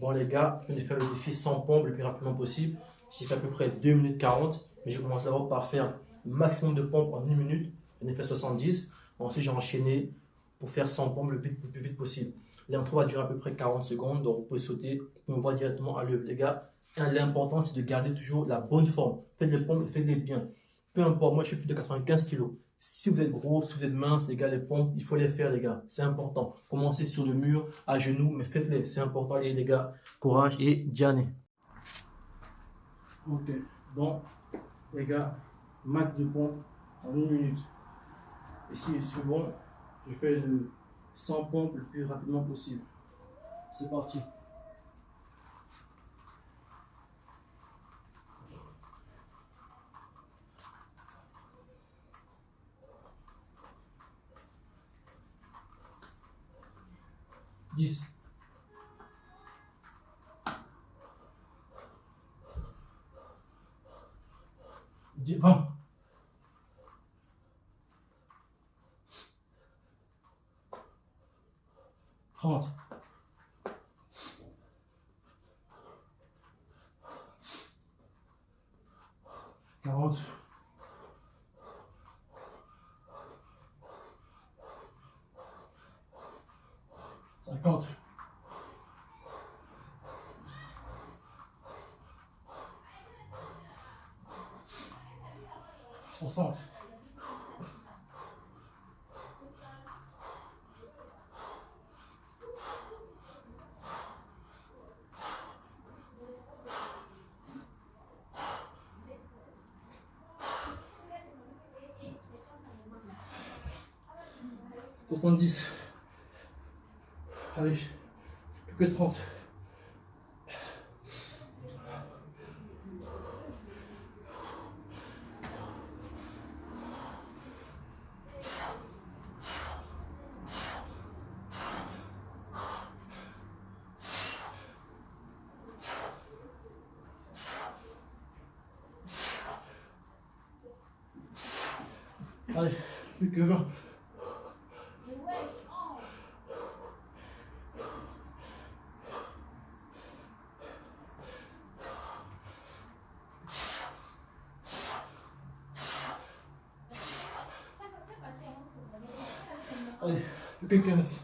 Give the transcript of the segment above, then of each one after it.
Bon les gars, je vais faire le défi sans pompe le plus rapidement possible. J'ai fait à peu près 2 minutes 40, mais j'ai commencé d'abord par faire le maximum de pompes en 1 minute. J'en ai fait 70. Ensuite, j'ai enchaîné pour faire 100 pompes le plus vite possible. L'intro va durer à peu près 40 secondes, donc vous pouvez sauter, vous pouvez me voir directement à l'œuvre. Les gars, l'important c'est de garder toujours la bonne forme. Faites les pompes et faites-les bien. Peu importe, moi je fais plus de 95 kg. Si vous êtes gros, si vous êtes mince, les gars, les pompes, il faut les faire, les gars. C'est important. Commencez sur le mur, à genoux, mais faites-les. C'est important, les gars. Courage et Diane. Ok, donc, les gars, max de pompes en 1 minute. Ici, c'est bon. Je fais le 100 pompes le plus rapidement possible. C'est parti. Dix. 20. 30. 40. 50. 60. 70. Allez, plus que 30. Allez, plus que 20. Allez, plus que 15.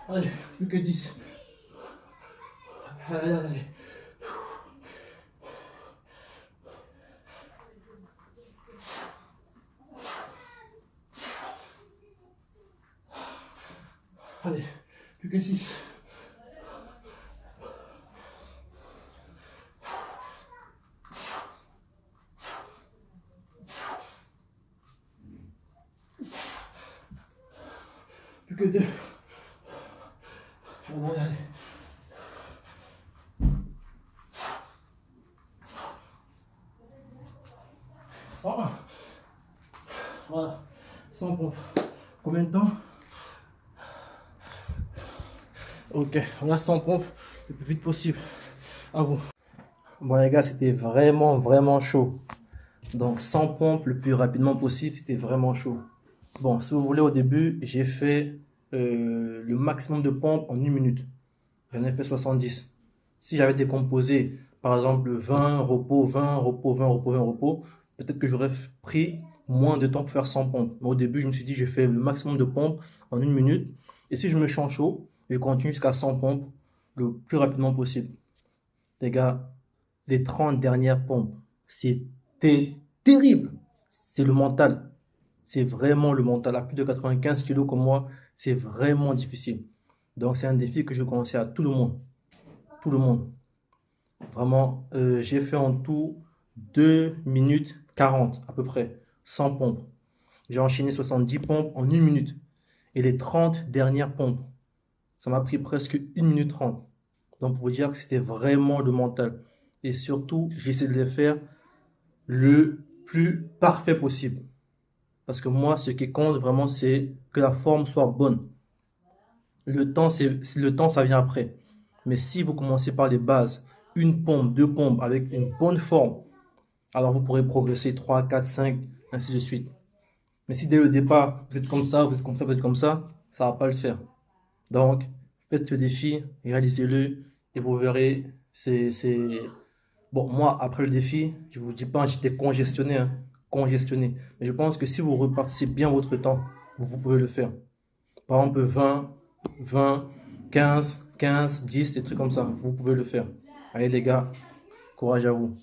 Allez, plus que 10. Allez, allez. Allez, plus que 6. Plus que 2. Allez, allez. Voilà, 100 pompes. Combien de temps? Ok, on a 100 pompes le plus vite possible. À vous. Bon les gars, c'était vraiment chaud. Donc 100 pompes le plus rapidement possible, c'était vraiment chaud. Bon, si vous voulez, au début, j'ai fait le maximum de pompes en 1 minute. J'en ai fait 70. Si j'avais décomposé, par exemple, 20 repos, 20 repos, 20 repos, 20 repos, peut-être que j'aurais pris moins de temps pour faire 100 pompes. Mais au début, je me suis dit, je fais le maximum de pompes en 1 minute. Et si je me sens chaud, je continue jusqu'à 100 pompes le plus rapidement possible. Les gars, les 30 dernières pompes, c'était terrible. C'est le mental. C'est vraiment le mental. À plus de 95 kg comme moi, c'est vraiment difficile. Donc, c'est un défi que je conseille à tout le monde. Tout le monde. Vraiment, j'ai fait en tout 2 minutes 40 à peu près, 100 pompes. J'ai enchaîné 70 pompes en 1 minute. Et les 30 dernières pompes, ça m'a pris presque 1 minute 30. Donc, pour vous dire que c'était vraiment le mental. Et surtout, j'ai essayé de les faire le plus parfait possible. Parce que moi, ce qui compte vraiment, c'est que la forme soit bonne. Le temps, ça vient après. Mais si vous commencez par les bases une pompe, deux pompes avec une bonne forme, alors vous pourrez progresser 3, 4, 5, ainsi de suite. Mais si dès le départ, vous êtes comme ça, vous êtes comme ça, vous êtes comme ça va pas le faire. Donc, faites ce défi, réalisez-le et vous verrez, Bon, moi, après le défi, je vous dis pas, j'étais congestionné, hein, congestionné. Mais je pense que si vous repartissez bien votre temps, vous pouvez le faire. Par exemple, 20, 15, 10, des trucs comme ça. Vous pouvez le faire. Allez les gars, courage à vous.